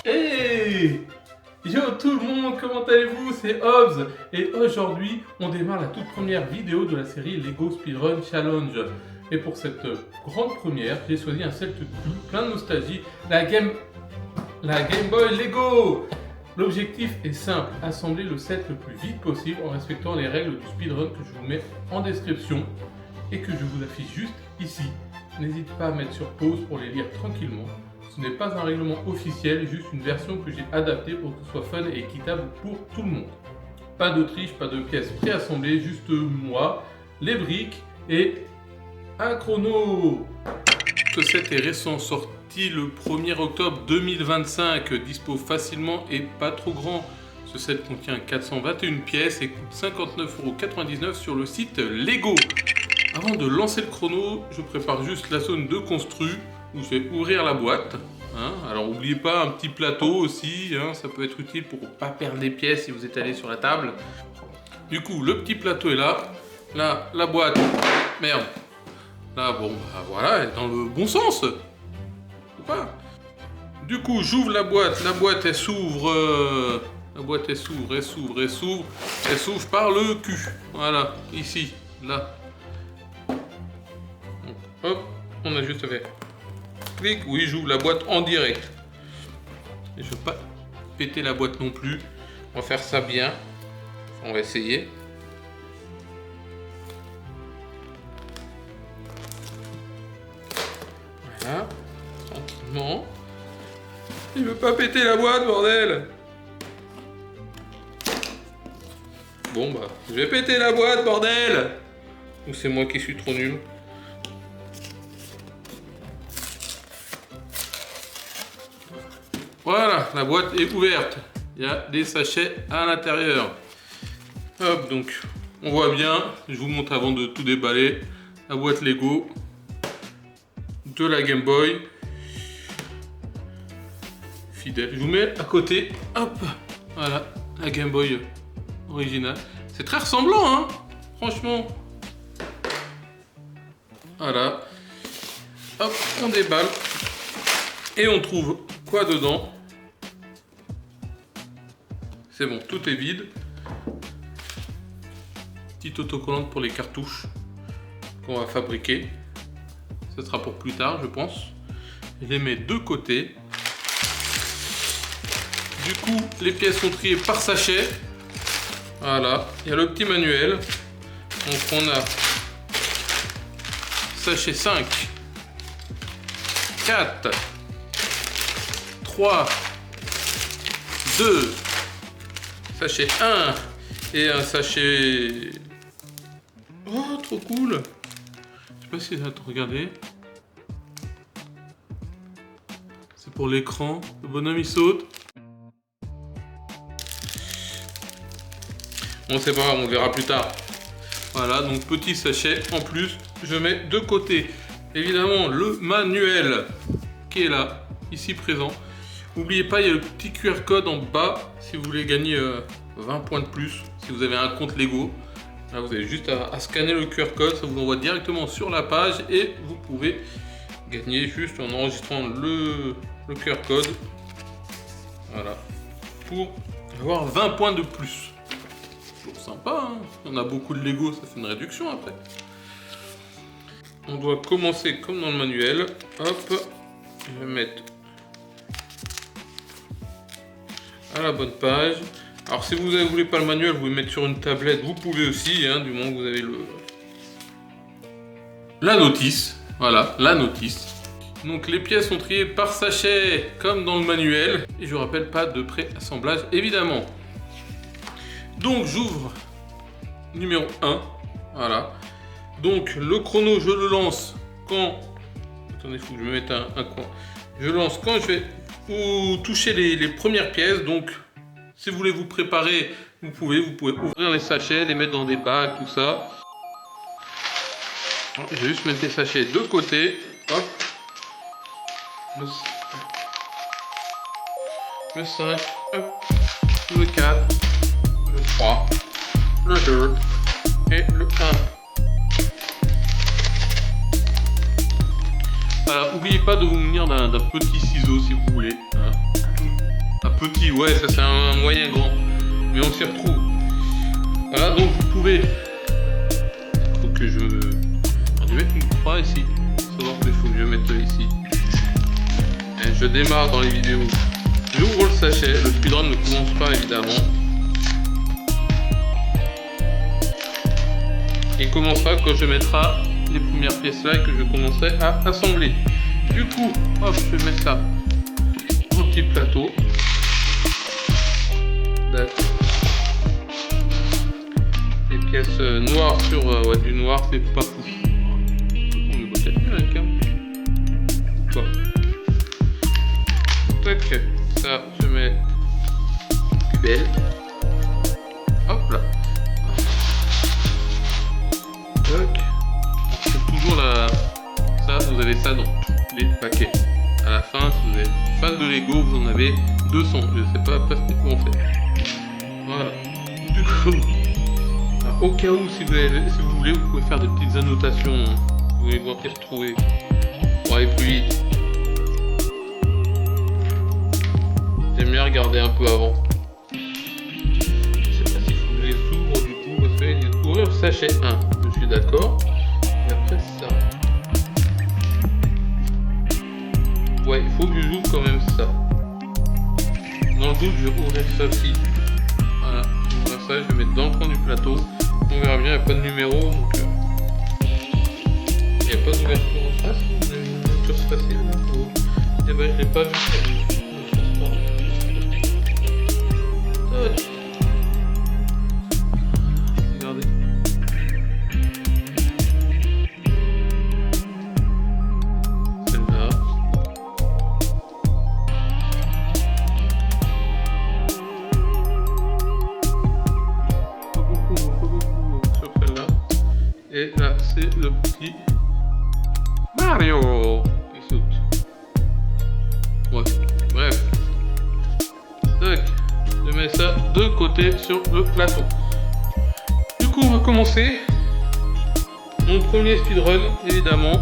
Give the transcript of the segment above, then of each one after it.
Hey! Yo tout le monde, comment allez-vous? C'est Hobbs et aujourd'hui on démarre la toute première vidéo de la série Lego Speedrun Challenge. Et pour cette grande première, j'ai choisi un set plein de nostalgie, la Game Boy Lego. L'objectif est simple, assembler le set le plus vite possible en respectant les règles du speedrun que je vous mets en description et que je vous affiche juste ici. N'hésitez pas à mettre sur pause pour les lire tranquillement. Ce n'est pas un règlement officiel, juste une version que j'ai adaptée pour que ce soit fun et équitable pour tout le monde. Pas de triche, pas de pièces préassemblées, juste moi, les briques et un chrono. Ce set est récent, sorti le 1er octobre 2025, dispo facilement et pas trop grand. Ce set contient 421 pièces et coûte 59,99 € sur le site Lego. Avant de lancer le chrono, je prépare juste la zone de construit où je vais ouvrir la boîte. Alors n'oubliez pas un petit plateau aussi, ça peut être utile pour ne pas perdre des pièces si vous êtes allé sur la table. Du coup, le petit plateau est là. Là, la boîte, merde. Là, bon, bah, voilà, elle est dans le bon sens. Ou pas. Du coup, j'ouvre la boîte elle s'ouvre. La boîte elle s'ouvre, elle s'ouvre, elle s'ouvre. Elle s'ouvre par le cul. Voilà, ici, là. Donc, hop, on a juste fait. Clic, oui, j'ouvre la boîte en direct. Et je ne veux pas péter la boîte non plus. On va faire ça bien. On va essayer. Voilà, tranquillement. Je ne veux pas péter la boîte, bordel. Bon bah, je vais péter la boîte, bordel. Ou c'est moi qui suis trop nul? Voilà, la boîte est ouverte. Il y a des sachets à l'intérieur. Hop, donc on voit bien. Je vous montre avant de tout déballer. La boîte Lego de la Game Boy. Fidèle. Je vous mets à côté. Hop, voilà, la Game Boy originale. C'est très ressemblant, hein, franchement. Voilà. Hop, on déballe. Et on trouve quoi dedans? C'est bon, tout est vide. Petite autocollante pour les cartouches qu'on va fabriquer. Ce sera pour plus tard, je pense. Je les mets de côté. Du coup, les pièces sont triées par sachet. Voilà, il y a le petit manuel. Donc on a sachet 5, 4, 3, 2, sachet 1 et un sachet... Oh, trop cool! Je sais pas si ça va te regarder. C'est pour l'écran. Le bonhomme il saute. Bon, c'est pas grave, on verra plus tard. Voilà, donc petit sachet en plus. Je mets de côté évidemment le manuel qui est là, ici présent. N'oubliez pas, il y a le petit QR code en bas si vous voulez gagner 20 points de plus. Si vous avez un compte Lego, là vous avez juste à scanner le QR code, ça vous envoie directement sur la page et vous pouvez gagner juste en enregistrant le QR code. Voilà, pour avoir 20 points de plus. Toujours sympa, hein. On a beaucoup de Lego, ça fait une réduction après. On doit commencer comme dans le manuel. Hop, je vais mettre à la bonne page. Alors si vous ne voulez pas le manuel, vous pouvez mettre sur une tablette, vous pouvez aussi, du moment que vous avez la notice. Voilà, la notice. Donc les pièces sont triées par sachet, comme dans le manuel. Et je vous rappelle, pas de pré-assemblage, évidemment. Donc j'ouvre numéro 1. Voilà. Donc le chrono, je le lance quand... Attendez, il faut que je me mette un coin. Je lance quand je vais toucher les premières pièces. Donc si vous voulez vous préparer, vous pouvez ouvrir les sachets, les mettre dans des bacs, tout ça. Je vais juste mettre des sachets de côté. Hop. Le 5, hop. Le 4, le 3, le 2 et le 1. Voilà, n'oubliez pas de vous munir d'un petit ciseau si vous voulez. petit, ouais, ça c'est un moyen grand. Mais on s'y retrouve. Voilà, donc vous pouvez... Faut que je... Alors, je vais mettre une croix ici. Savoir qu'il faut que je mette ici. Et je démarre dans les vidéos. J'ouvre le sachet. Le speedrun ne commence pas évidemment. Il commencera quand je mettrai les premières pièces là et que je commencerai à assembler. Du coup, hop, je mets ça au petit plateau. D'accord. Les pièces noires sur ouais, du noir, c'est pas fou. On le voit peut-être mieux avec un. Quoi. Tac, ça, je mets belle. Hop là. Tac. C'est toujours la. Ça, vous avez ça dans tous les paquets. À la fin, si vous êtes fan de Lego, vous en avez 200. Je sais pas presque comment faire. Voilà. Du coup, au cas où, si vous voulez, vous pouvez faire des petites annotations. Vous allez voir qu'est-ce trouver pour aller plus vite. J'aime bien regarder un peu avant. Je sais pas s'il faut que je les ouvre du coup, parce qu'il faut ouvrir le sachet 1. Je suis d'accord. Et après ça. Ouais, il faut que je ouvre quand même ça. Dans le doute, je vais ouvrir ça aussi. Voilà, je vais ouvrir ça, je vais mettre dans le coin du plateau. On verra bien, il n'y a pas de numéro, donc il n'y a pas d'ouverture en face. Une ouverture facile là. Et ben je l'ai pas vu. Regardez. Celle-là. Pas beaucoup sur celle-là. Et là, c'est le petit Mario qui saute. Ouais, bref. Tac. Je mets ça de côté sur le plateau. Du coup, on va commencer. Mon premier speedrun, évidemment.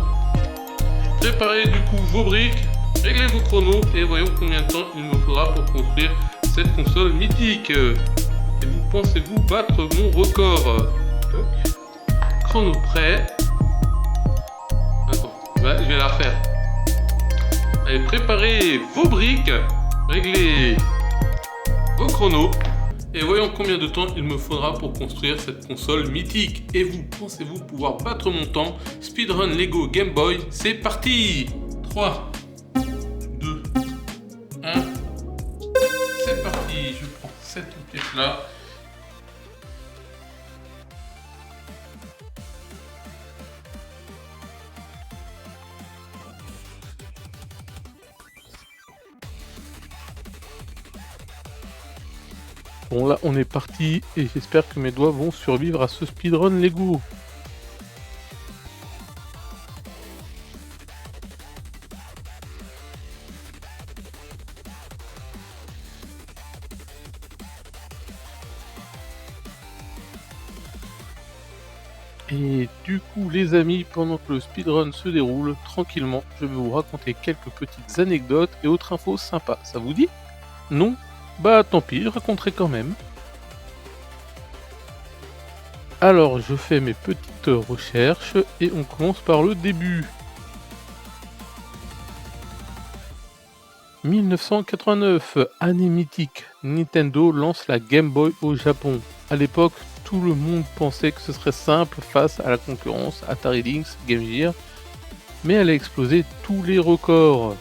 Préparez du coup vos briques, réglez vos chronos et voyons combien de temps il me faudra pour construire cette console mythique. Et vous pensez-vous battre mon record? Chrono prêt. Attends, ouais, je vais la refaire. Allez, préparez vos briques, réglez vos chronos et voyons combien de temps il me faudra pour construire cette console mythique. Et vous, pensez-vous pouvoir battre mon temps? Speedrun Lego Game Boy, c'est parti! 3, 2, 1, c'est parti! Je prends cette pièce là. Bon là on est parti et j'espère que mes doigts vont survivre à ce speedrun Lego. Et du coup les amis, pendant que le speedrun se déroule tranquillement, je vais vous raconter quelques petites anecdotes et autres infos sympas. Ça vous dit? Non? Bah tant pis, je raconterai quand même. Alors je fais mes petites recherches et on commence par le début. 1989, année mythique, Nintendo lance la Game Boy au Japon. À l'époque, tout le monde pensait que ce serait simple face à la concurrence Atari Lynx, Game Gear, mais elle a explosé tous les records.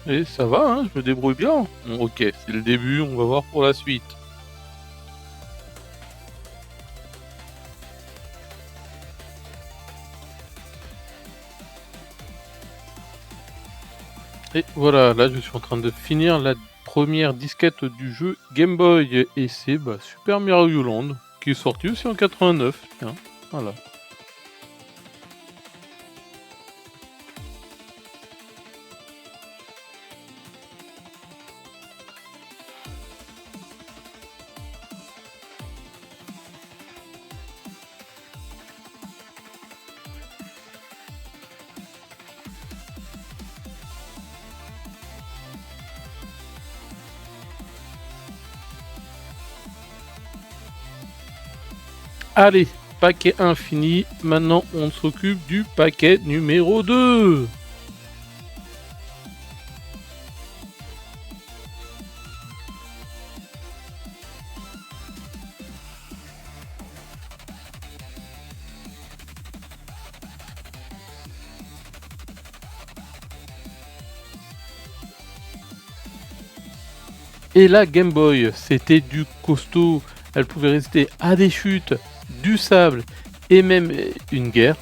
Et ça va, hein, je me débrouille bien. Bon, ok, c'est le début, on va voir pour la suite. Et voilà, là je suis en train de finir la première disquette du jeu Game Boy et c'est Super Mario Land qui est sorti aussi en 89. Tiens, voilà. Allez, paquet infini, maintenant on s'occupe du paquet numéro 2. Et la Game Boy, c'était du costaud. Elle pouvait résister à des chutes, du sable et même une guerre.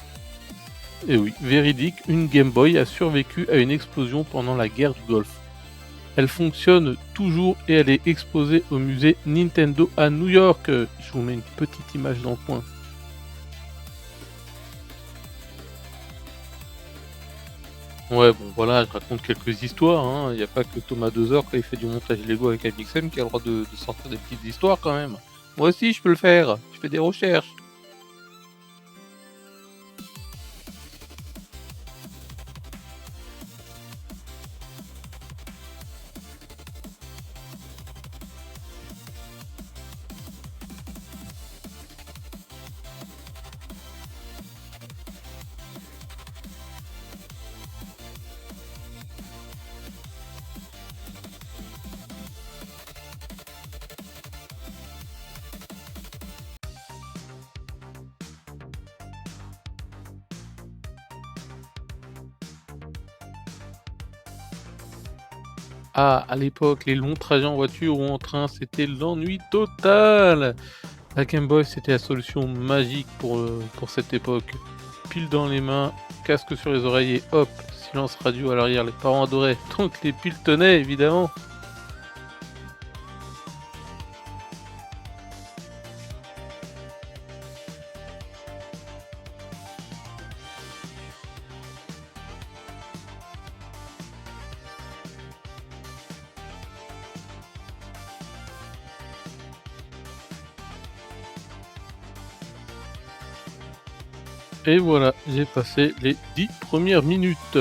Et oui, véridique, une Game Boy a survécu à une explosion pendant la guerre du Golfe. Elle fonctionne toujours et elle est exposée au musée Nintendo à New York. Je vous mets une petite image dans le coin. Ouais, bon voilà, je raconte quelques histoires, hein. Il n'y a pas que Thomas Dozer quand il fait du montage Lego avec Amixem qui a le droit de sortir des petites histoires quand même. Moi aussi je peux le faire, je fais des recherches. Ah, à l'époque, les longs trajets en voiture ou en train, c'était l'ennui total. La Game Boy, c'était la solution magique pour cette époque. Pile dans les mains, casque sur les oreilles et hop, silence radio à l'arrière. Les parents adoraient, donc les piles tenaient évidemment. Et voilà, j'ai passé les 10 premières minutes.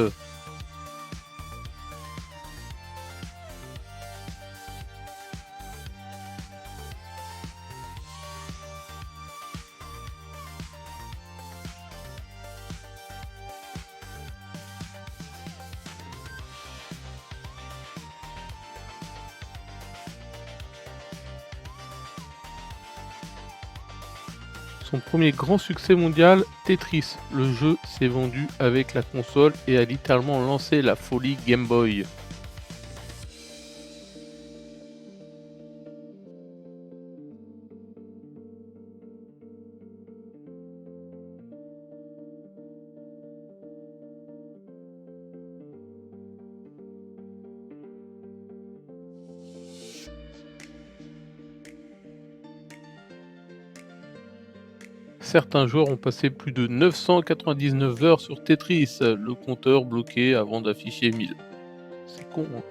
Son premier grand succès mondial, Tetris. Le jeu s'est vendu avec la console et a littéralement lancé la folie Game Boy. Certains joueurs ont passé plus de 999 heures sur Tetris, le compteur bloqué avant d'afficher 1000. C'est con, hein.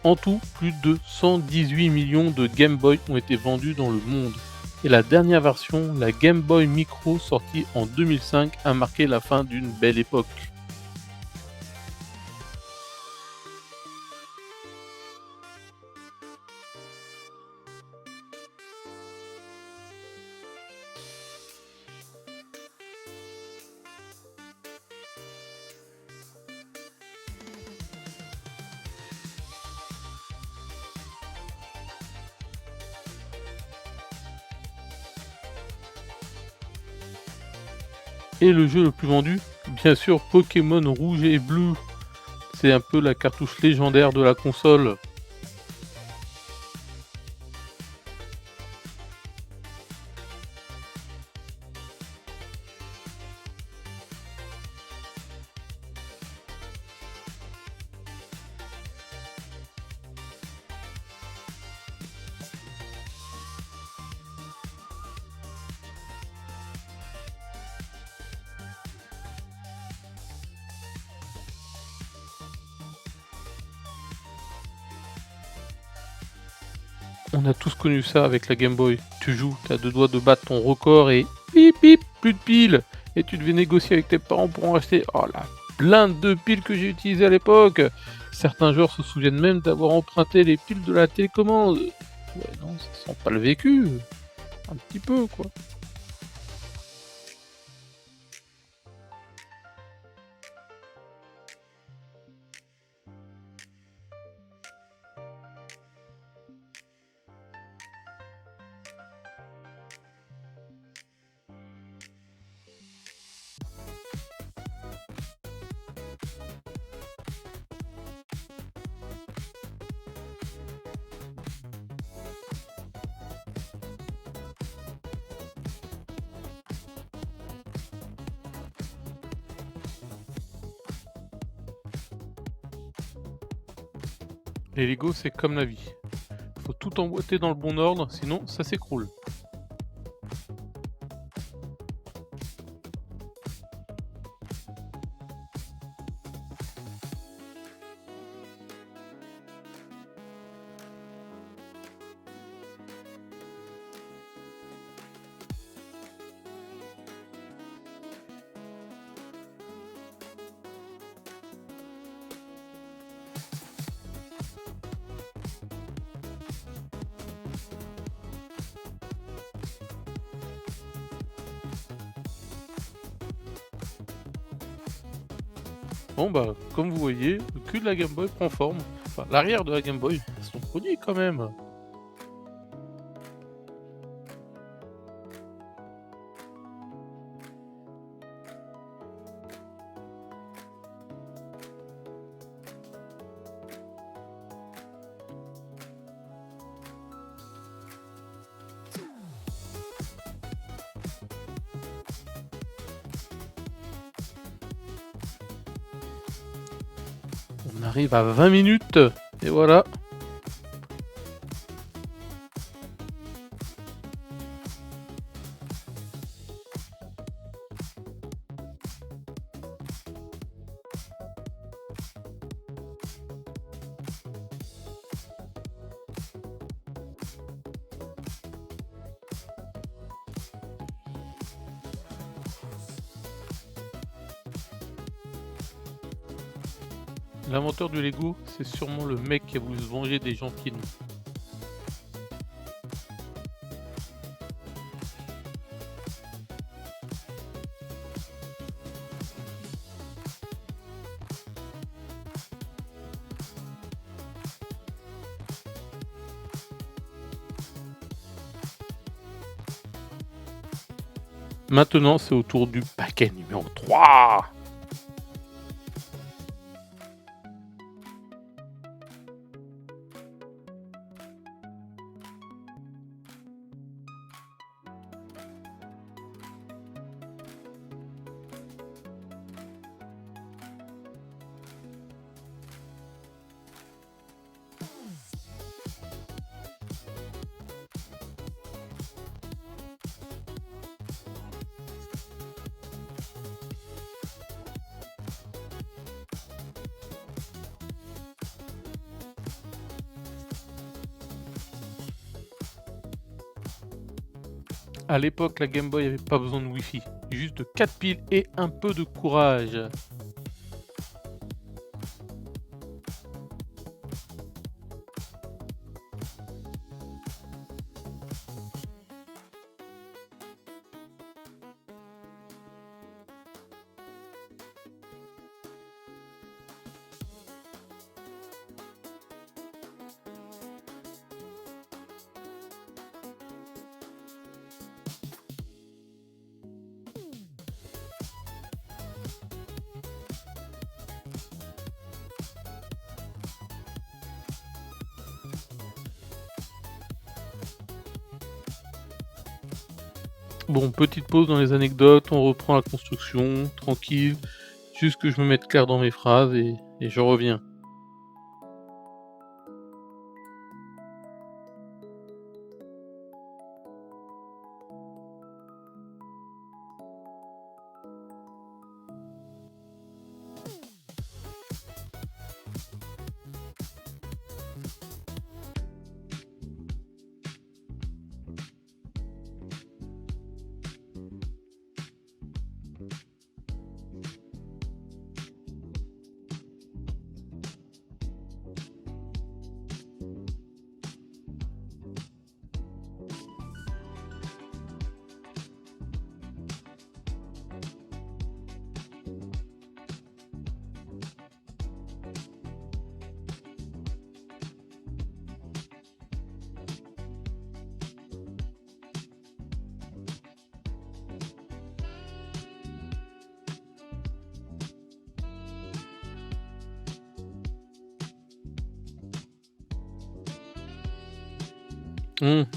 En tout, plus de 118 millions de Game Boy ont été vendus dans le monde. Et la dernière version, la Game Boy Micro, sortie en 2005, a marqué la fin d'une belle époque. Et le jeu le plus vendu, bien sûr Pokémon Rouge et Bleu. C'est un peu la cartouche légendaire de la console. On a tous connu ça avec la Game Boy. Tu joues, t'as deux doigts de battre ton record et bip bip, plus de piles. Et tu devais négocier avec tes parents pour en acheter. Oh la blinde de piles que j'ai utilisées à l'époque. Certains joueurs se souviennent même d'avoir emprunté les piles de la télécommande. Ouais non, ça sent pas le vécu. Un petit peu quoi. Les Lego c'est comme la vie. Faut tout emboîter dans le bon ordre, sinon ça s'écroule. Bon bah, comme vous voyez, le cul de la Game Boy prend forme. Enfin, l'arrière de la Game Boy, sont produits quand même. On arrive à 20 minutes, et voilà. L'inventeur du Lego, c'est sûrement le mec qui a voulu se venger des gens pieds nus. Maintenant, c'est au tour du paquet numéro 3. À l'époque, la Game Boy avait pas besoin de Wi-Fi, juste 4 piles et un peu de courage. Bon, petite pause dans les anecdotes, on reprend la construction, tranquille, juste que je me mette clair dans mes phrases et je reviens.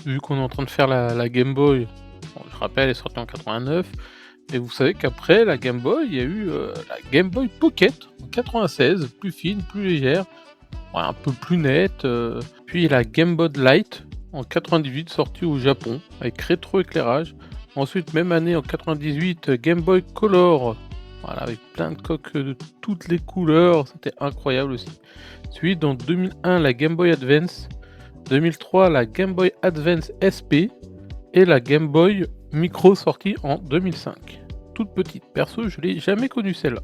Vu qu'on est en train de faire la Game Boy, bon, je rappelle, elle est sortie en 89, et vous savez qu'après la Game Boy, il y a eu, la Game Boy Pocket en 96, plus fine, plus légère, ouais, un peu plus nette, puis la Game Boy Light en 98 sortie au Japon avec rétroéclairage. Ensuite, même année en 98, Game Boy Color, voilà, avec plein de coques de toutes les couleurs, c'était incroyable aussi. Ensuite, en 2001, la Game Boy Advance, 2003, la Game Boy Advance SP et la Game Boy Micro sortie en 2005. Toute petite, perso, je l'ai jamais connue celle-là.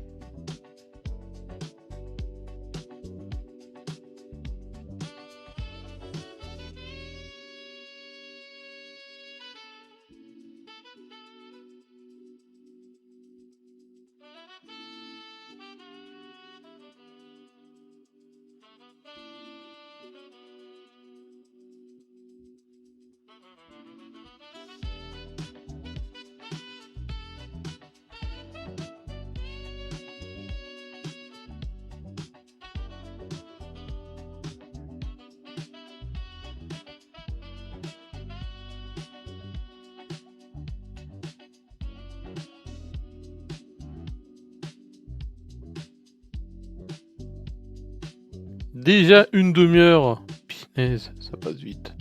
Déjà une demi-heure, punaise, ça passe vite.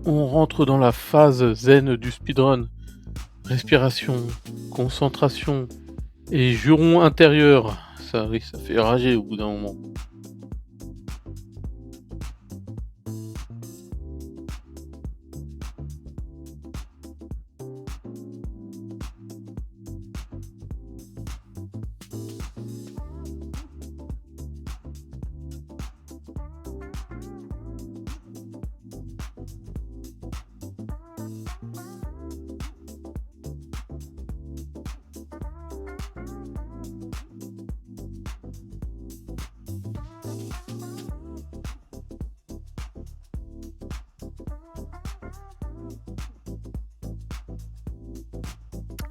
On rentre dans la phase zen du speedrun. Respiration, concentration et juron intérieur. Ça, oui, ça fait rager au bout d'un moment.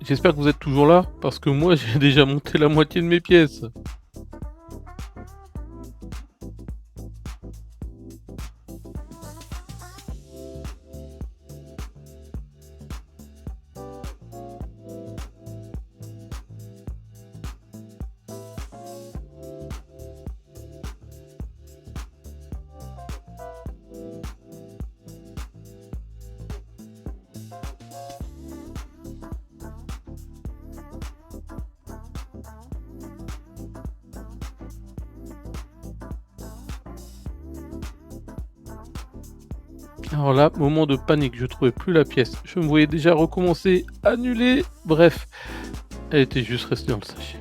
J'espère que vous êtes toujours là, parce que moi j'ai déjà monté la moitié de mes pièces. Alors là, moment de panique, je trouvais plus la pièce. Je me voyais déjà recommencer, annuler, bref. Elle était juste restée dans le sachet.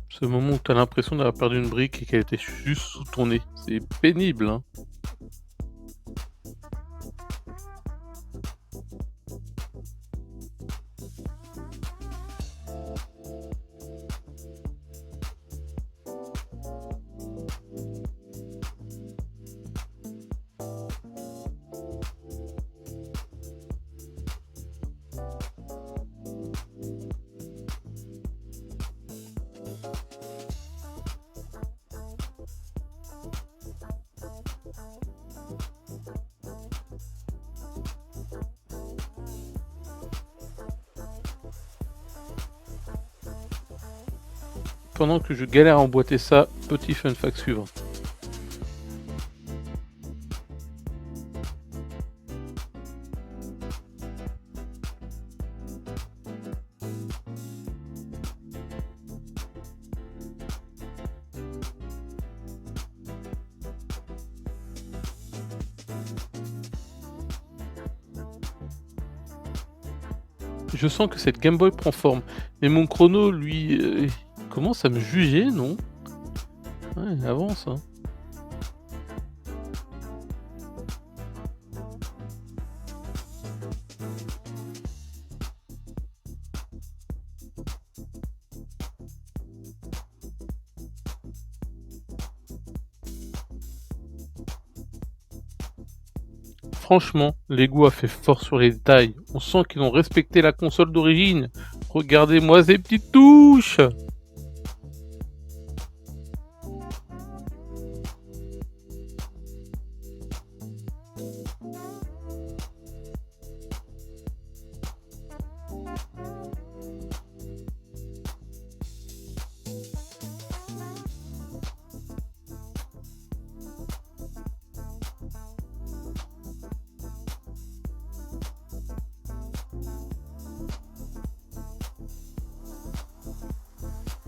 Ce moment où tu as l'impression d'avoir perdu une brique et qu'elle était juste sous ton nez, c'est pénible, hein. Pendant que je galère à emboîter ça, petit fun fact suivant. Je sens que cette Game Boy prend forme, mais mon chrono, lui, il commence à me juger, non? Ouais, il avance, hein. Franchement, Lego a fait fort sur les détails. On sent qu'ils ont respecté la console d'origine. Regardez-moi ces petites touches!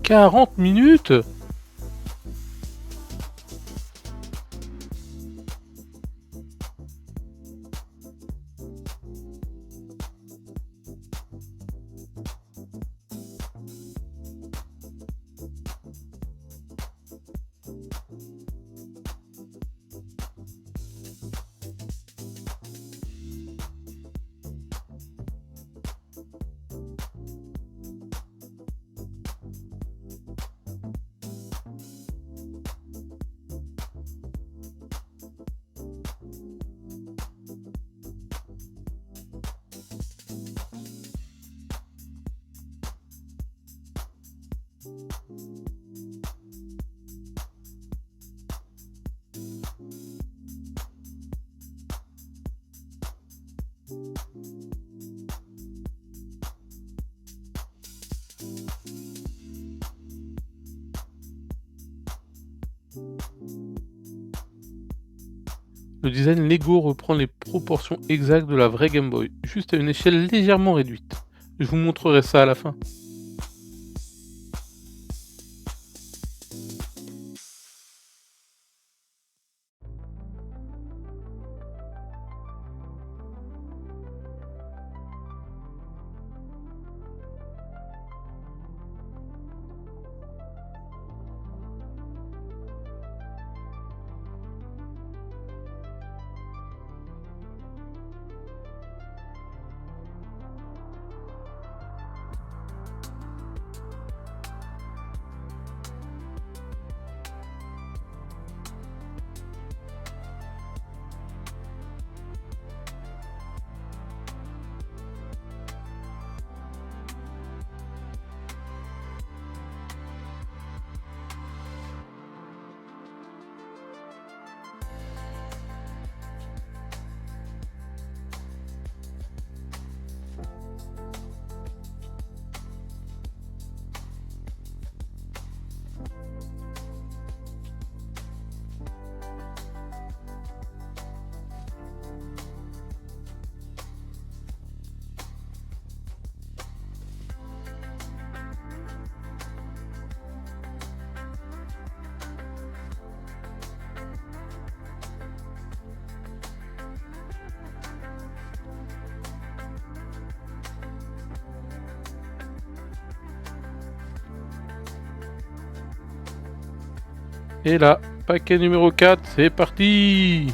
40 minutes? Le design Lego reprend les proportions exactes de la vraie Game Boy, juste à une échelle légèrement réduite. Je vous montrerai ça à la fin. Et là, paquet numéro 4, c'est parti!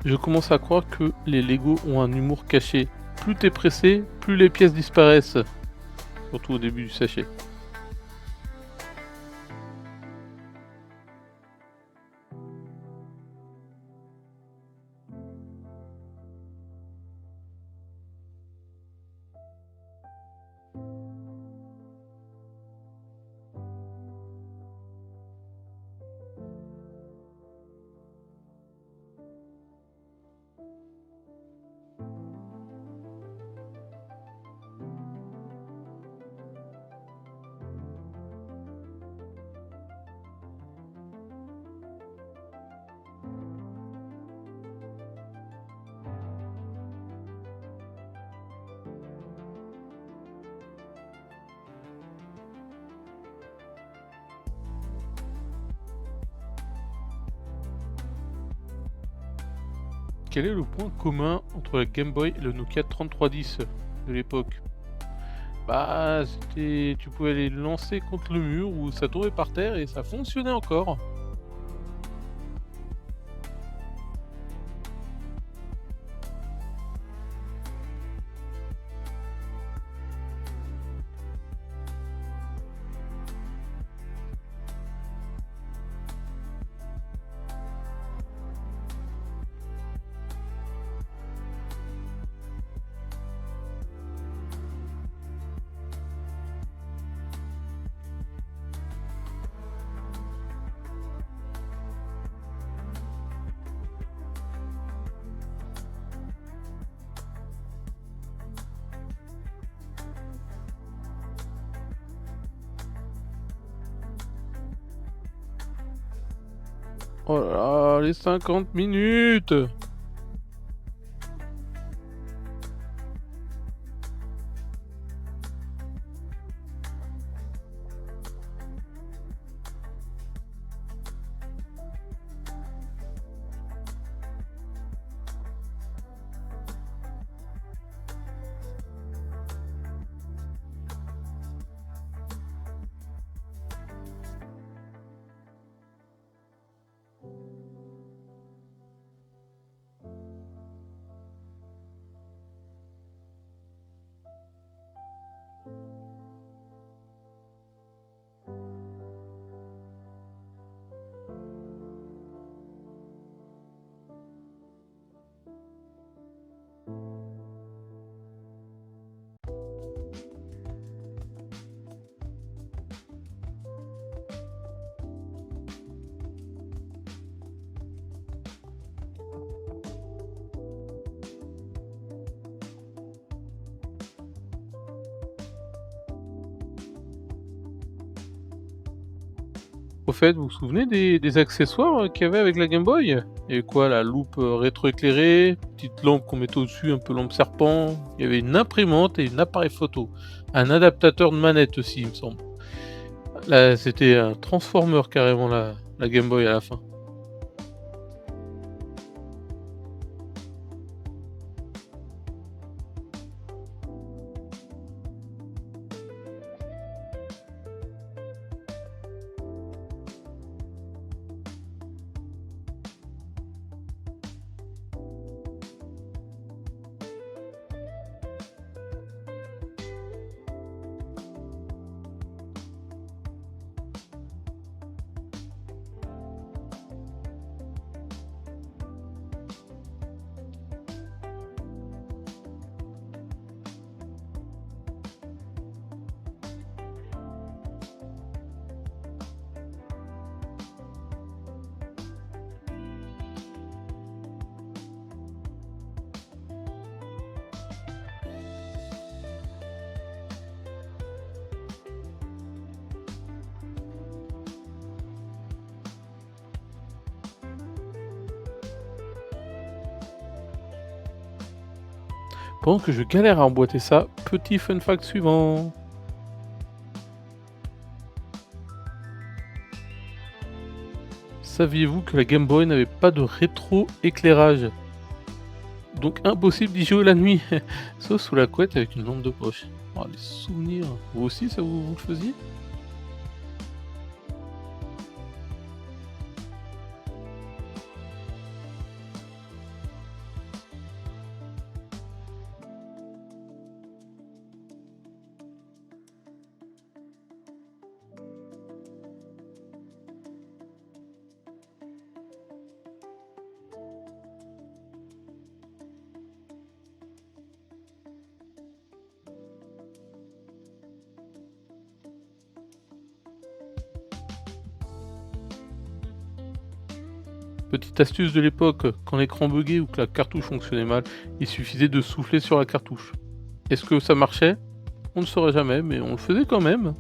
Je commence à croire que les Lego ont un humour caché. Plus t'es pressé, plus les pièces disparaissent. Surtout au début du sachet. Quel est le point commun entre la Game Boy et le Nokia 3310 de l'époque? Bah, tu pouvais les lancer contre le mur ou ça tombait par terre et ça fonctionnait encore. Oh là là, les 50 minutes! Au fait, vous vous souvenez des accessoires qu'il y avait avec la Game Boy? Il y avait quoi? La loupe rétroéclairée, petite lampe qu'on mettait au-dessus, un peu lampe serpent. Il y avait une imprimante et un appareil photo. Un adaptateur de manette aussi, il me semble. Là, c'était un transformer carrément la Game Boy à la fin. Pendant que je galère à emboîter ça, petit fun fact suivant. Saviez-vous que la Game Boy n'avait pas de rétro-éclairage? Donc impossible d'y jouer la nuit, sauf sous la couette avec une lampe de poche. Oh, les souvenirs. Vous aussi, ça vous le faisiez? Petite astuce de l'époque, quand l'écran buguait ou que la cartouche fonctionnait mal, il suffisait de souffler sur la cartouche. Est-ce que ça marchait? On ne saurait jamais, mais on le faisait quand même.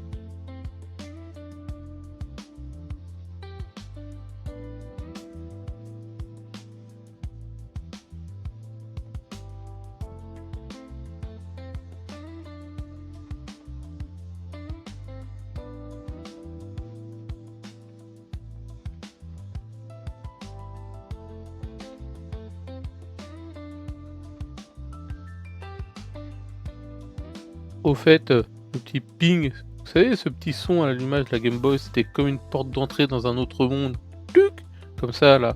Au fait, le petit ping, vous savez ce petit son à l'allumage de la Game Boy, c'était comme une porte d'entrée dans un autre monde. Tuc! Comme ça là.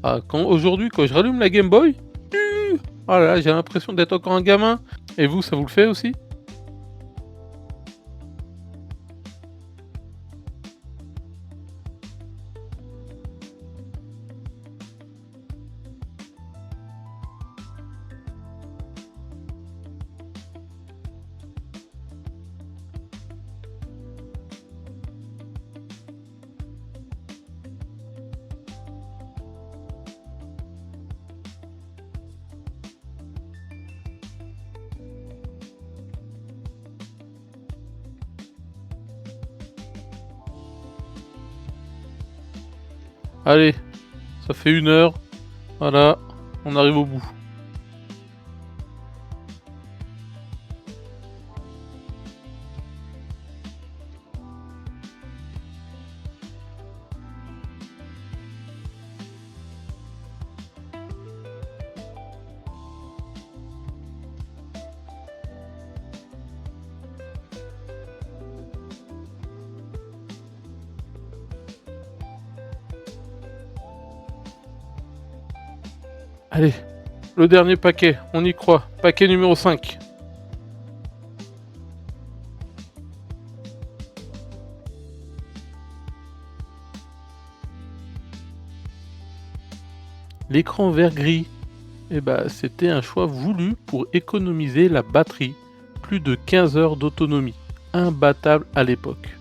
Ah, aujourd'hui quand je rallume la Game Boy, oh là là, j'ai l'impression d'être encore un gamin. Et vous, ça vous le fait aussi? Allez, ça fait 1 heure. Voilà, on arrive au bout. Allez, le dernier paquet, on y croit. Paquet numéro 5. L'écran vert-gris, eh ben, c'était un choix voulu pour économiser la batterie. Plus de 15 heures d'autonomie. Imbattable à l'époque.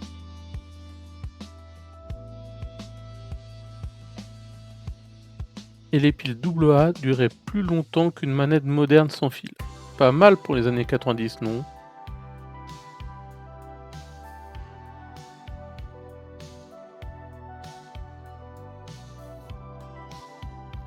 Et les piles AA duraient plus longtemps qu'une manette moderne sans fil. Pas mal pour les années 90, non?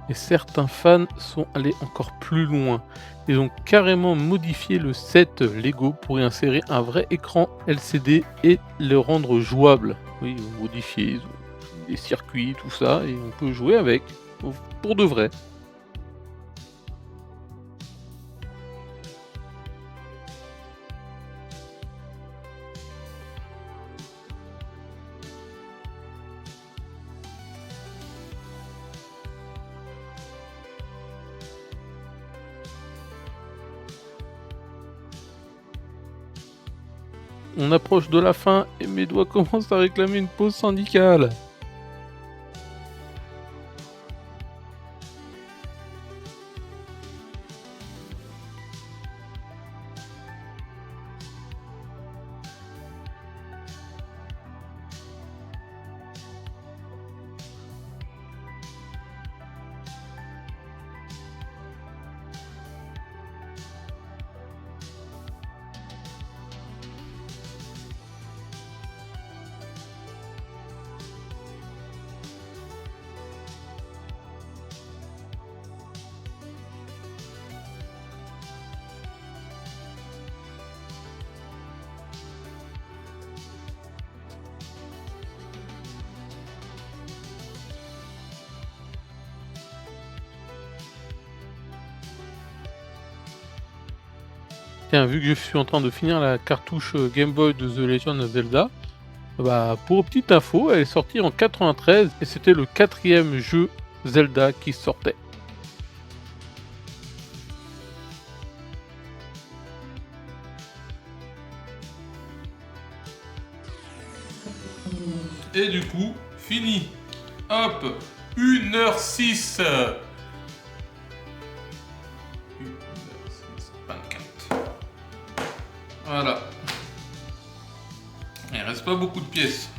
Et certains fans sont allés encore plus loin. Ils ont carrément modifié le set Lego pour y insérer un vrai écran LCD et le rendre jouable. Oui, ils ont modifié, ils ont des circuits, tout ça, et on peut jouer avec, pour de vrai. On approche de la fin et mes doigts commencent à réclamer une pause syndicale. Tiens, vu que je suis en train de finir la cartouche Game Boy de The Legend of Zelda, bah, pour petite info, elle est sortie en 93 et c'était le 4e jeu Zelda qui sortait. Et du coup, fini. Hop, 1h06. 1h06, 24. Voilà. Il reste pas beaucoup de pièces.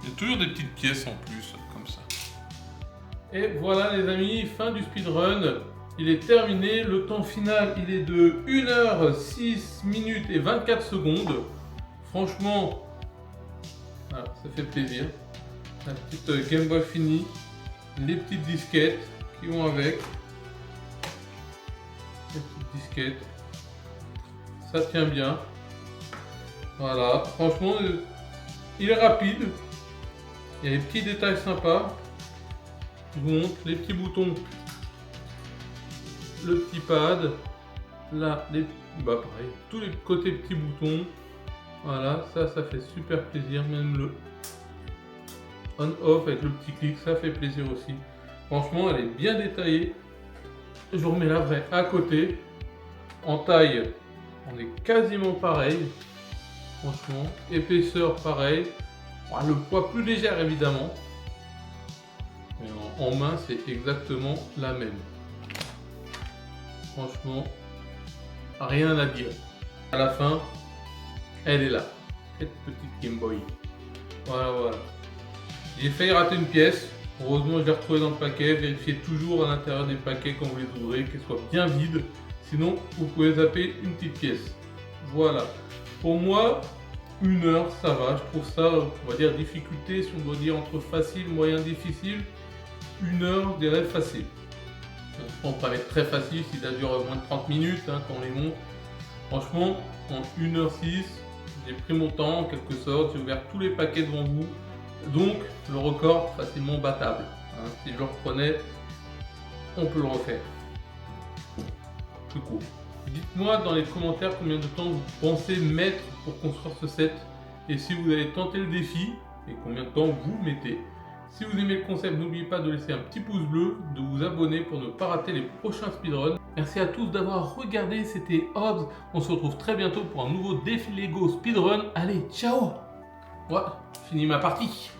Il y a toujours des petites pièces en plus, comme ça. Et voilà les amis, fin du speedrun. Il est terminé. Le temps final, il est de 1h06 minutes et 24 secondes. Franchement, voilà, ça fait plaisir. La petite Game Boy finie. Les petites disquettes qui vont avec. Les petites disquettes. Ça tient bien. Voilà, franchement, il est rapide. Il y a des petits détails sympas. Je vous montre les petits boutons. Le petit pad. Là, pareil, tous les côtés petits boutons. Voilà, ça fait super plaisir. Même le on-off avec le petit clic, ça fait plaisir aussi. Franchement, elle est bien détaillée. Je vous remets la vraie à côté. En taille, on est quasiment pareil. Franchement, épaisseur pareil. Le poids plus léger évidemment. Mais en main, c'est exactement la même. Franchement, rien à dire. À la fin, elle est là. Cette petite Game Boy. Voilà. J'ai failli rater une pièce. Heureusement, je l'ai retrouvée dans le paquet. Vérifiez toujours à l'intérieur des paquets quand vous les ouvrez, qu'elles soient bien vides. Sinon, vous pouvez zapper une petite pièce. Voilà. Pour moi, 1 heure, ça va. Je trouve ça, on va dire, difficulté, si on doit dire entre facile, moyen, difficile. 1 heure, je dirais facile. On peut mettre très facile si ça dure moins de 30 minutes quand on les monte. Franchement, en 1h06, j'ai pris mon temps en quelque sorte. J'ai ouvert tous les paquets devant vous. Donc, le record facilement battable. Si je le reprenais, on peut le refaire. Tout court. Dites-moi dans les commentaires combien de temps vous pensez mettre pour construire ce set et si vous allez tenter le défi et combien de temps vous mettez. Si vous aimez le concept, n'oubliez pas de laisser un petit pouce bleu, de vous abonner pour ne pas rater les prochains speedruns. Merci à tous d'avoir regardé, c'était Hobbs. On se retrouve très bientôt pour un nouveau défi Lego speedrun. Allez, ciao! Voilà, fini ma partie.